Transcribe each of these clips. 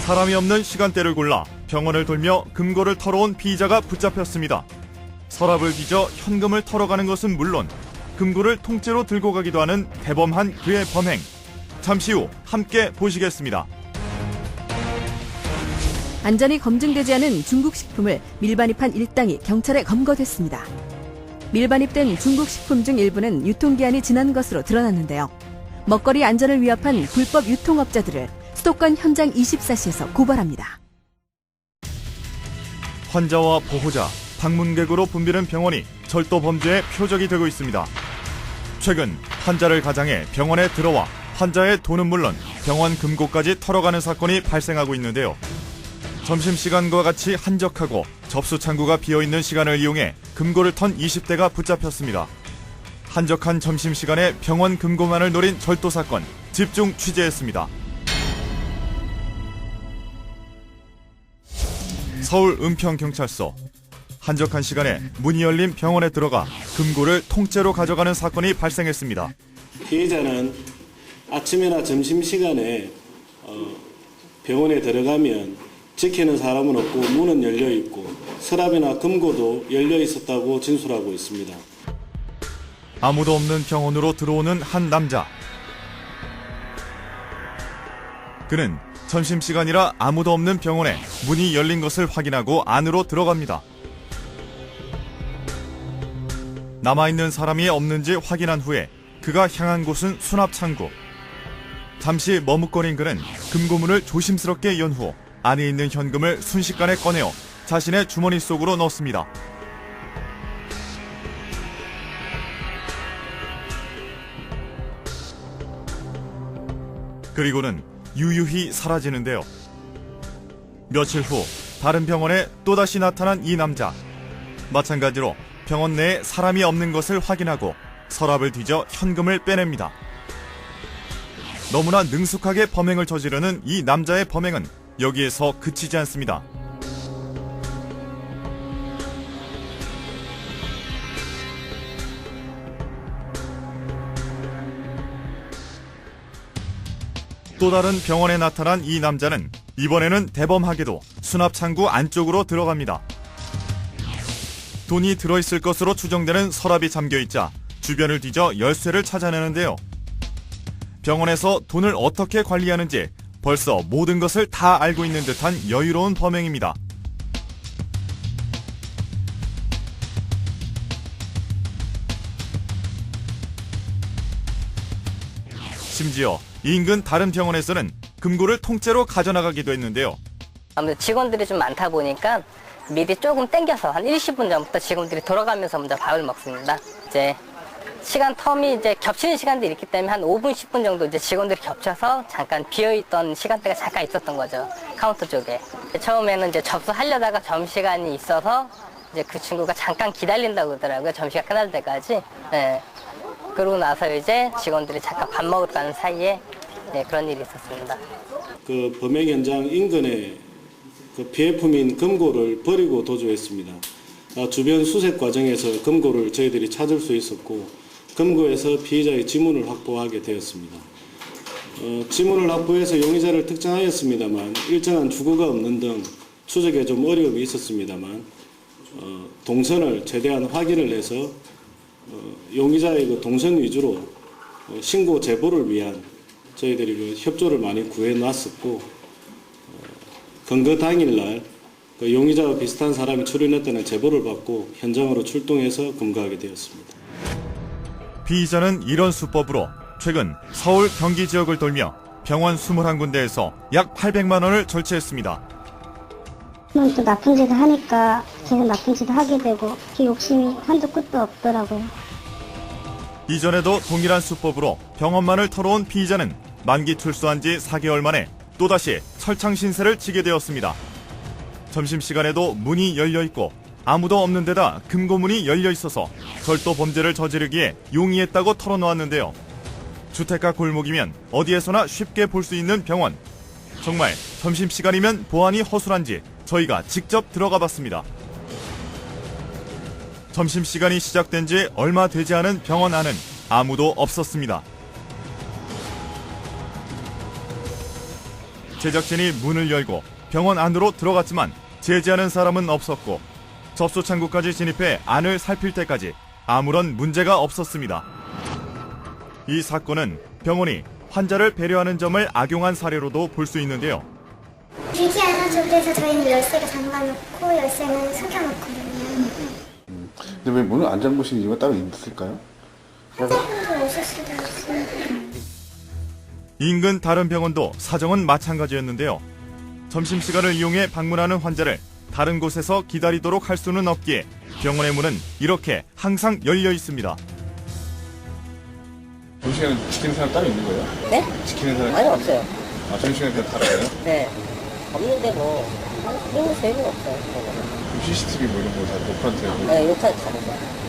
사람이 없는 시간대를 골라 병원을 돌며 금고를 털어온 피의자가 붙잡혔습니다. 서랍을 뒤져 현금을 털어가는 것은 물론 금고를 통째로 들고 가기도 하는 대범한 그의 범행. 잠시 후 함께 보시겠습니다. 안전이 검증되지 않은 중국 식품을 밀반입한 일당이 경찰에 검거됐습니다. 밀반입된 중국 식품 중 일부는 유통기한이 지난 것으로 드러났는데요. 먹거리 안전을 위협한 불법 유통업자들을 수도권 현장 24시에서 고발합니다. 환자와 보호자, 방문객으로 붐비는 병원이 절도 범죄의 표적이 되고 있습니다. 최근 환자를 가장해 병원에 들어와 환자의 돈은 물론 병원 금고까지 털어가는 사건이 발생하고 있는데요. 점심시간과 같이 한적하고 접수 창구가 비어있는 시간을 이용해 금고를 턴 20대가 붙잡혔습니다. 한적한 점심시간에 병원 금고만을 노린 절도 사건 집중 취재했습니다. 서울 은평경찰서. 한적한 시간에 문이 열린 병원에 들어가 금고를 통째로 가져가는 사건이 발생했습니다. 피해자는 아침이나 점심시간에 병원에 들어가면 지키는 사람은 없고 문은 열려 있고 서랍이나 금고도 열려 있었다고 진술하고 있습니다. 아무도 없는 병원으로 들어오는 한 남자. 그는 점심시간이라 아무도 없는 병원에 문이 열린 것을 확인하고 안으로 들어갑니다. 남아있는 사람이 없는지 확인한 후에 그가 향한 곳은 수납창고. 잠시 머뭇거린 그는 금고문을 조심스럽게 연 후 안에 있는 현금을 순식간에 꺼내어 자신의 주머니 속으로 넣습니다. 그리고는 유유히 사라지는데요. 며칠 후 다른 병원에 또다시 나타난 이 남자. 마찬가지로 병원 내에 사람이 없는 것을 확인하고 서랍을 뒤져 현금을 빼냅니다. 너무나 능숙하게 범행을 저지르는 이 남자의 범행은 여기에서 그치지 않습니다. 또 다른 병원에 나타난 이 남자는 이번에는 대범하게도 수납창구 안쪽으로 들어갑니다. 돈이 들어있을 것으로 추정되는 서랍이 잠겨있자 주변을 뒤져 열쇠를 찾아내는데요. 병원에서 돈을 어떻게 관리하는지 벌써 모든 것을 다 알고 있는 듯한 여유로운 범행입니다. 심지어 인근 다른 병원에서는 금고를 통째로 가져나가기도 했는데요. 아무래도 직원들이 좀 많다 보니까 미리 조금 땡겨서 한 20분 전부터 직원들이 돌아가면서 먼저 밥을 먹습니다. 이제 시간 텀이 이제 겹치는 시간들이 있기 때문에 한 5분, 10분 정도 이제 직원들이 겹쳐서 잠깐 비어있던 시간대가 잠깐 있었던 거죠. 카운터 쪽에. 처음에는 이제 접수하려다가 점심시간이 있어서 이제 그 친구가 잠깐 기다린다고 그러더라고요. 점심시간 끝날 때까지. 네. 그러고 나서 이제 직원들이 잠깐 밥 먹으러 가는 사이에 그런 일이 있었습니다. 그 범행 현장 인근에 그 피해품인 금고를 버리고 도주했습니다. 주변 수색 과정에서 금고를 저희들이 찾을 수 있었고 금고에서 피해자의 지문을 확보하게 되었습니다. 지문을 확보해서 용의자를 특정하였습니다만 일정한 주거가 없는 등 추적에 좀 어려움이 있었습니다만 동선을 최대한 확인을 해서 용의자의 그 동선 위주로 신고 제보를 위한 저희들이 그 협조를 많이 구해놨었고 검거 당일날 그 용의자와 비슷한 사람이 출연했다는 제보를 받고 현장으로 출동해서 검거하게 되었습니다. 피의자는 이런 수법으로 최근 서울 경기 지역을 돌며 병원 21군데에서 약 800만 원을 절취했습니다. 또 나쁜 짓을 하니까 계속 나쁜 짓을 하게 되고 그 욕심이 한도 끝도 없더라고요. 이전에도 동일한 수법으로 병원만을 털어온 피의자는 만기 출소한 지 4개월 만에 또다시 철창 신세를 지게 되었습니다. 점심시간에도 문이 열려있고 아무도 없는 데다 금고문이 열려있어서 절도 범죄를 저지르기에 용이했다고 털어놓았는데요. 주택가 골목이면 어디에서나 쉽게 볼 수 있는 병원. 정말 점심시간이면 보안이 허술한지 저희가 직접 들어가 봤습니다. 점심시간이 시작된 지 얼마 되지 않은 병원 안은 아무도 없었습니다. 제작진이 문을 열고 병원 안으로 들어갔지만 제지하는 사람은 없었고 접수 창구까지 진입해 안을 살필 때까지 아무런 문제가 없었습니다. 이 사건은 병원이 환자를 배려하는 점을 악용한 사례로도 볼 수 있는데요. 유지 안아줘서 저희는 열쇠를 잠가놓고 열쇠는 숨겨놓거든요. 근데 왜 문을 안 잠그신 이유가 따로 있을까요? 환자분들 오실 수도 있으니까. 인근 다른 병원도 사정은 마찬가지였는데요. 점심시간을 이용해 방문하는 환자를 다른 곳에서 기다리도록 할 수는 없기에 병원의 문은 이렇게 항상 열려 있습니다. 점심시간에 지키는 사람 따로 있는 거예요? 네? 지키는 사람? 아니, 없어요. 아, 점심시간에 그냥 다르요? 네. 없는데 뭐, 그런 거 재미가 없어요. CCTV 뭐 이런 거 다 오픈한테 네, 욕하지 않아요.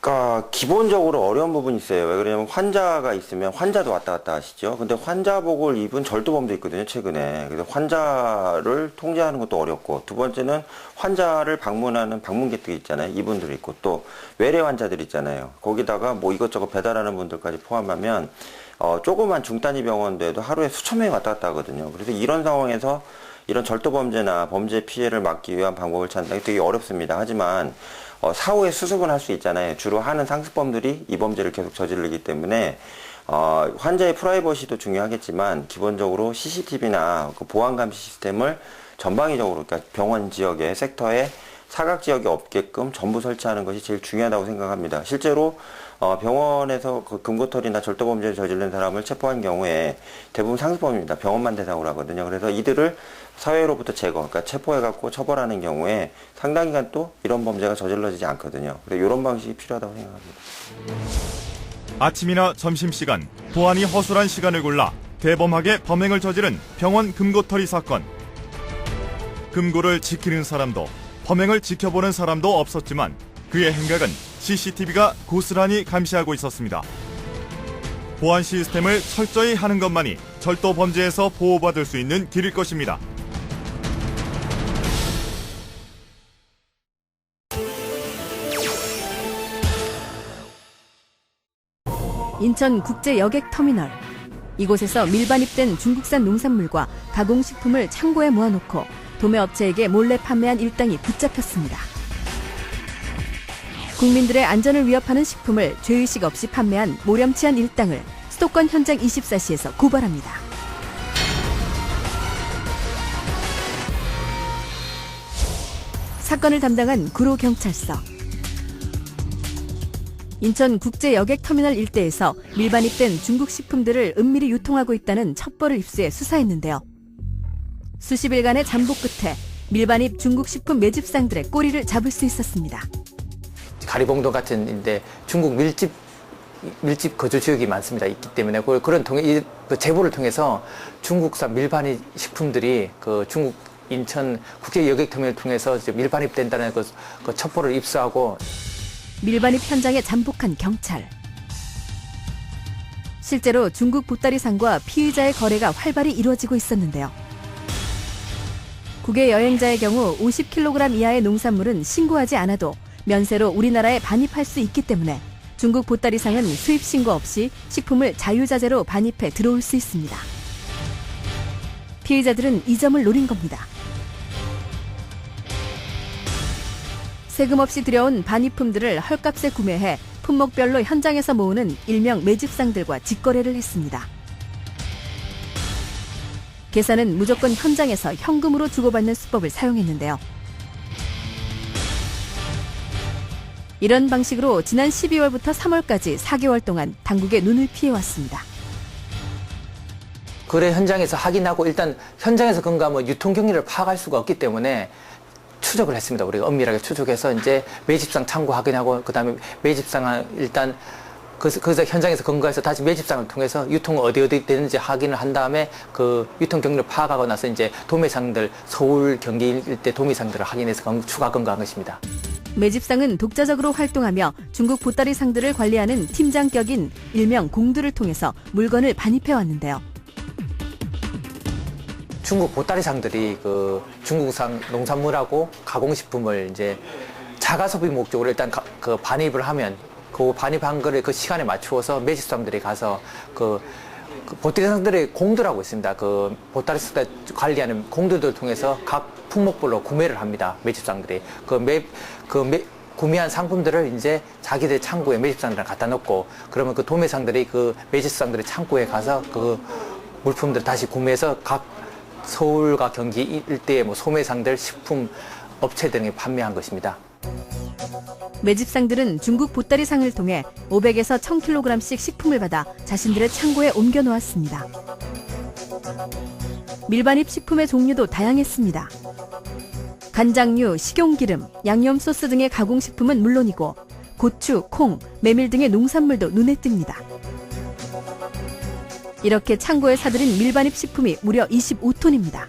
그러니까 기본적으로 어려운 부분이 있어요. 왜 그러냐면 환자가 있으면 환자도 왔다 갔다 하시죠. 근데 환자복을 입은 절도범도 있거든요, 최근에. 그래서 환자를 통제하는 것도 어렵고, 두 번째는 환자를 방문하는 방문객들이 있잖아요. 이분들 있고, 또 외래 환자들 있잖아요. 거기다가 뭐 이것저것 배달하는 분들까지 포함하면 조그만 중단위 병원들도 하루에 수천 명이 왔다 갔다 하거든요. 그래서 이런 상황에서 이런 절도범죄나 범죄 피해를 막기 위한 방법을 찾는 게 되게 어렵습니다. 하지만 사후에 수습은 할 수 있잖아요. 주로 하는 상습범들이 이 범죄를 계속 저지르기 때문에 환자의 프라이버시도 중요하겠지만 기본적으로 CCTV나 그 보안 감시 시스템을 전방위적으로, 그러니까 병원 지역에, 섹터에 사각 지역이 없게끔 전부 설치하는 것이 제일 중요하다고 생각합니다. 실제로 병원에서 그 금고털이나 절도범죄를 저지른 사람을 체포한 경우에 대부분 상습범입니다. 병원만 대상으로 하거든요. 그래서 이들을 사회로부터 제거, 그러니까 체포해갖고 처벌하는 경우에 상당 기간 또 이런 범죄가 저질러지지 않거든요. 그래서 이런 방식이 필요하다고 생각합니다. 아침이나 점심시간, 보안이 허술한 시간을 골라 대범하게 범행을 저지른 병원 금고털이 사건. 금고를 지키는 사람도 범행을 지켜보는 사람도 없었지만 그의 행각은 CCTV가 고스란히 감시하고 있었습니다. 보안 시스템을 철저히 하는 것만이 절도 범죄에서 보호받을 수 있는 길일 것입니다. 인천 국제여객터미널. 이곳에서 밀반입된 중국산 농산물과 가공식품을 창고에 모아놓고 도매업체에게 몰래 판매한 일당이 붙잡혔습니다. 국민들의 안전을 위협하는 식품을 죄의식 없이 판매한 모렴치한 일당을 수도권 현장 24시에서 고발합니다. 사건을 담당한 구로경찰서. 인천 국제여객터미널 일대에서 밀반입된 중국 식품들을 은밀히 유통하고 있다는 첩보를 입수해 수사했는데요. 수십 일간의 잠복 끝에 밀반입 중국 식품 매집상들의 꼬리를 잡을 수 있었습니다. 가리봉도 같은 인데 중국 밀집 거주 지역이 많습니다. 있기 때문에 그런 제보를 통해서 중국산 밀반입 식품들이 그 중국 인천 국제여객터미널을 통해서 밀반입된다는 그 첩보를 입수하고 밀반입 현장에 잠복한 경찰. 실제로 중국 보따리상과 피의자의 거래가 활발히 이루어지고 있었는데요. 국외 여행자의 경우 50kg 이하의 농산물은 신고하지 않아도 면세로 우리나라에 반입할 수 있기 때문에 중국 보따리상은 수입 신고 없이 식품을 자유자재로 반입해 들어올 수 있습니다. 피의자들은 이 점을 노린 겁니다. 세금 없이 들여온 반입품들을 헐값에 구매해 품목별로 현장에서 모으는 일명 매집상들과 직거래를 했습니다. 계산은 무조건 현장에서 현금으로 주고받는 수법을 사용했는데요. 이런 방식으로 지난 12월부터 3월까지 4개월 동안 당국의 눈을 피해왔습니다. 거래 현장에서 확인하고 일단 현장에서 근거하면 유통 경로를 파악할 수가 없기 때문에 추적을 했습니다. 우리가 엄밀하게 추적해서 이제 매집상 창고 확인하고 그다음에 매집상을 일단 그래서 현장에서 근거해서 다시 매집상을 통해서 유통은 어디 되는지 확인을 한 다음에 그 유통 경로를 파악하고 나서 이제 도매상들 서울 경기 일대 도매상들을 확인해서 추가 근거한 것입니다. 매집상은 독자적으로 활동하며 중국 보따리상들을 관리하는 팀장격인 일명 공두를 통해서 물건을 반입해 왔는데요. 중국 보따리상들이 그 중국산 농산물하고 가공식품을 이제 자가 소비 목적으로 일단 그 반입을 하면 그 반입한 거를 그 시간에 맞추어서 매집상들이 가서 그 그 보따리상들의 공들하고 있습니다. 그 보따리상들 관리하는 공들을 통해서 각 품목별로 구매를 합니다. 매집상들이 구매한 상품들을 이제 자기들 창고에 매집상들을 갖다 놓고 그러면 그 도매상들이 그 매집상들의 창고에 가서 그 물품들을 다시 구매해서 각 서울과 경기 일대의 뭐 소매상들, 식품 업체 등에 판매한 것입니다. 매집상들은 중국 보따리상을 통해 500에서 1000kg씩 식품을 받아 자신들의 창고에 옮겨 놓았습니다. 밀반입 식품의 종류도 다양했습니다. 간장류, 식용기름, 양념소스 등의 가공식품은 물론이고 고추, 콩, 메밀 등의 농산물도 눈에 띕니다. 이렇게 창고에 사들인 밀반입 식품이 무려 25톤입니다.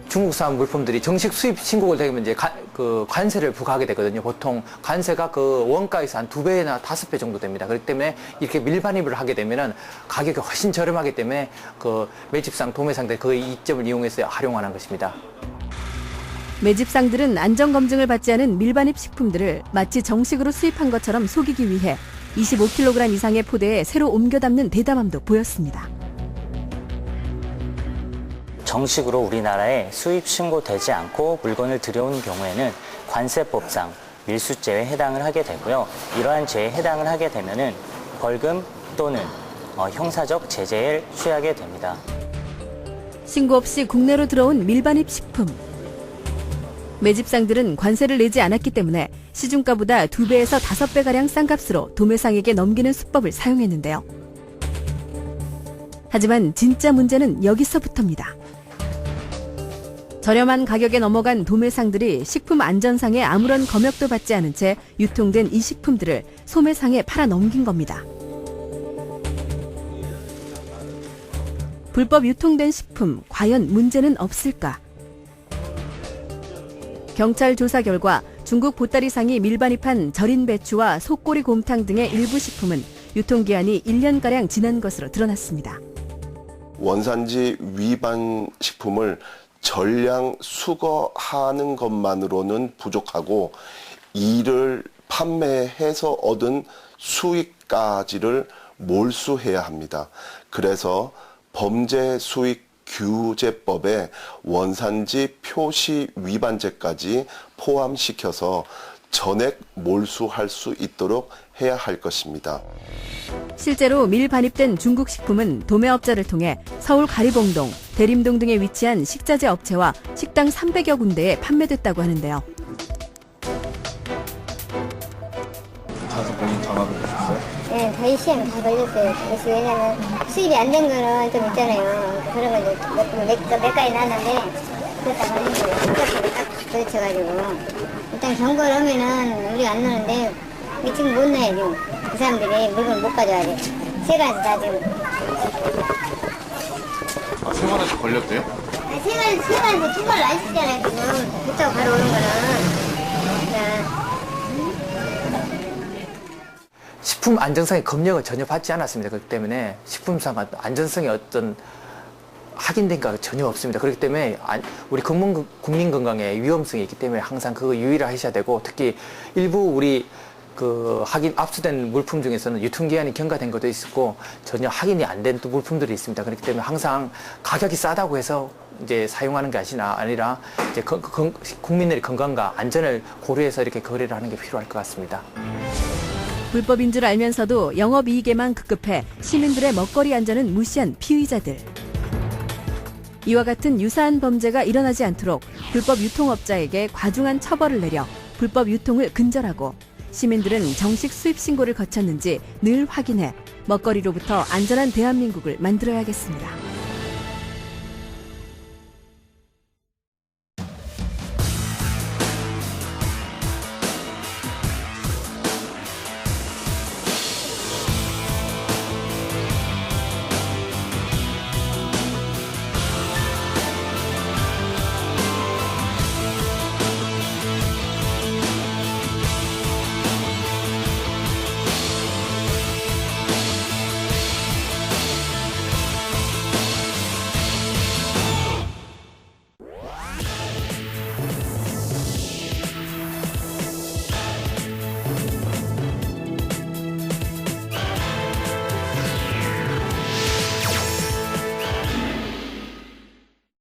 중국산 물품들이 정식 수입 신고가 되면 이제 관세를 부과하게 되거든요. 보통 관세가 그 원가에서 한 2배나 5배 정도 됩니다. 그렇기 때문에 이렇게 밀반입을 하게 되면은 가격이 훨씬 저렴하기 때문에 그 매집상, 도매상들 그 이점을 이용해서 활용하는 것입니다. 매집상들은 안전검증을 받지 않은 밀반입 식품들을 마치 정식으로 수입한 것처럼 속이기 위해 25kg 이상의 포대에 새로 옮겨 담는 대담함도 보였습니다. 정식으로 우리나라에 수입 신고되지 않고 물건을 들여온 경우에는 관세법상 밀수죄에 해당을 하게 되고요. 이러한 죄에 해당을 하게 되면은 벌금 또는 형사적 제재를 취하게 됩니다. 신고 없이 국내로 들어온 밀반입 식품. 매집상들은 관세를 내지 않았기 때문에 시중가보다 2배에서 5배가량 싼 값으로 도매상에게 넘기는 수법을 사용했는데요. 하지만 진짜 문제는 여기서부터입니다. 저렴한 가격에 넘어간 도매상들이 식품 안전상에 아무런 검역도 받지 않은 채 유통된 이 식품들을 소매상에 팔아 넘긴 겁니다. 불법 유통된 식품, 과연 문제는 없을까? 경찰 조사 결과 중국 보따리상이 밀반입한 절인 배추와 속꼬리 곰탕 등의 일부 식품은 유통기한이 1년가량 지난 것으로 드러났습니다. 원산지 위반 식품을 전량 수거하는 것만으로는 부족하고 이를 판매해서 얻은 수익까지를 몰수해야 합니다. 그래서 범죄 수익 규제법에 원산지 표시 위반죄까지 포함시켜서 전액 몰수할 수 있도록 해야 할 것입니다. 실제로 밀반입된 중국 식품은 도매업자를 통해 서울 가리봉동, 대림동 등에 위치한 식자재 업체와 식당 300여 군데에 판매됐다고 하는데요. 가서 본인 당하고 계셨어요? 네, 저희 시험에 다 걸렸어요. 그래서 왜냐면 수입이 안 된 거는 좀 있잖아요. 그런 거 이제 몇 가지 나왔는데 그랬다 걸린 거예요. 딱 그렇쳐가지고 일단 경고를 하면은 우리가 안 나오는데 지금 못 나요. 그 사람들이 물건 못 가져와야 돼. 세관에서 다 지금. 아, 세관에서 걸렸대요? 아니, 세관에서 통과를 안 시키잖아요. 지금 붙잡고 바로 오는 거는. 그러니까 식품 안전성의 검역을 전혀 받지 않았습니다. 그렇기 때문에 식품상 안전성의 어떤 확인된 가 전혀 없습니다. 그렇기 때문에 우리 국민 건강에 위험성이 있기 때문에 항상 그거 유의를 하셔야 되고 특히 일부 우리 압수된 물품 중에서는 유통기한이 경과된 것도 있었고 전혀 확인이 안 된 또 물품들이 있습니다. 그렇기 때문에 항상 가격이 싸다고 해서 이제 사용하는 게 아니라 이제 국민들의 건강과 안전을 고려해서 이렇게 거래를 하는 게 필요할 것 같습니다. 불법인 줄 알면서도 영업이익에만 급급해 시민들의 먹거리 안전은 무시한 피의자들. 이와 같은 유사한 범죄가 일어나지 않도록 불법 유통업자에게 과중한 처벌을 내려 불법 유통을 근절하고 시민들은 정식 수입 신고를 거쳤는지 늘 확인해 먹거리로부터 안전한 대한민국을 만들어야겠습니다.